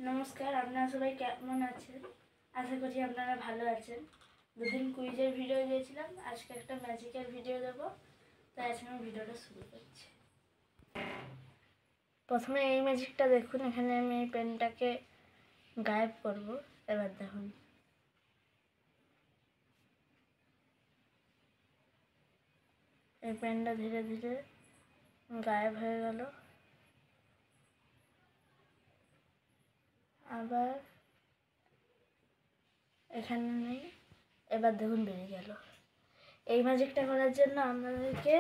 নমস্কার, আপনারা সবাই কেমন আছেন? আশা করি আপনারা ভালো আছেন। দুদিন কুইজের ভিডিও দিয়েছিলাম, আজকে একটা ম্যাজিকের ভিডিও দেবো, তাই আজকে আমি ভিডিওটা শুরু করছি। প্রথমে এই ম্যাজিকটা দেখুন। এখানে আমি এই পেনটাকে গায়েব করব। এবার দেখুন, এই পেনটা ধীরে ধীরে গায়েব হয়ে গেল। আবার এখানে নেই, এবার দেখুন বেরিয়ে গেল। এই ম্যাজিকটা করার জন্য আপনাদেরকে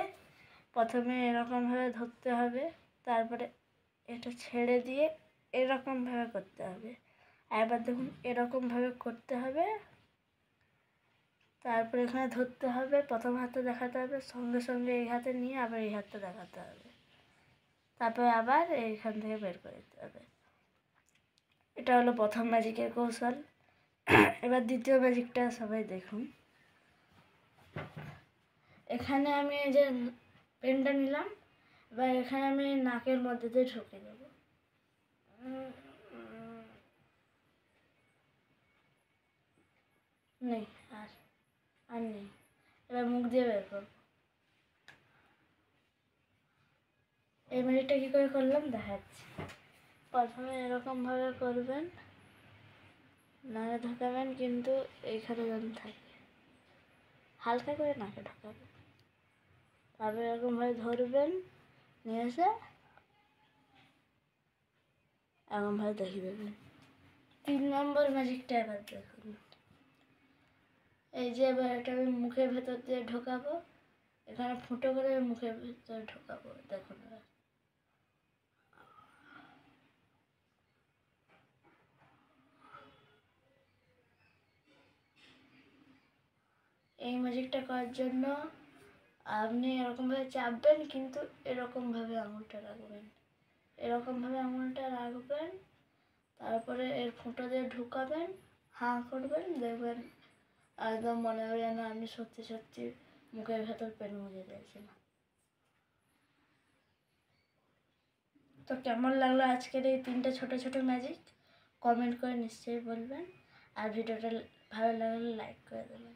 প্রথমে এরকমভাবে ধরতে হবে, তারপরে এটা ছেড়ে দিয়ে এরকমভাবে করতে হবে। এবার দেখুন এরকমভাবে করতে হবে, তারপরে এখানে ধরতে হবে, প্রথম হাতটা দেখাতে হবে, সঙ্গে সঙ্গে এই হাতে নিয়ে আবার এই হাতটা দেখাতে হবে, তারপরে আবার এইখান থেকে বের করে দিতে হবে। এটা হলো প্রথম ম্যাজিকের কৌশল। এবার দ্বিতীয় ম্যাজিকটা সবাই দেখুন। এখানে আমি এই যে পেনটা নিলাম, এবার এখানে আমি নাকের মধ্যে দিয়ে ঢুকে দেবো। নেই, আর নেই। এবার মুখ দিয়ে বের করবো। এই ম্যাজিকটা কী করে করলাম দেখাচ্ছি। প্রথমে এরকমভাবে করবেন, নাকে ঢোকাবেন, কিন্তু এইখানে যেন থাকে, হালকা করে নাকে ঢোকাবেন। তারপরে এরকমভাবে ধরবেন, নিয়ে এসে এরকমভাবে দেখিয়ে দেবেন। 3 নম্বর ম্যাজিকটা এবার দেখুন। এই যে এবার এটা আমি মুখের ভেতর দিয়ে ঢোকাবো, এখানে ফুটো করে মুখের ভেতরে ঢোকাবো। দেখুন এবার এই ম্যাজিকটা করার জন্য আপনি এরকমভাবে চাপবেন, কিন্তু এরকমভাবে আঙুলটা রাখবেন, এরকমভাবে আঙুলটা রাখবেন, তারপরে এর ফুটো দিয়ে ঢুকাবেন, হাঁ করবেন, দেখবেন একদম মনে হবে যেন আপনি সত্যি সত্যি মুখের ভেতর পেন মুজে দিয়েছেন। তো কেমন লাগলো আজকের এই 3টে ছোটো ছোটো ম্যাজিক? কমেন্ট করে নিশ্চয়ই বলবেন, আর ভিডিওটা ভালো লাগলে লাইক করে দেবেন।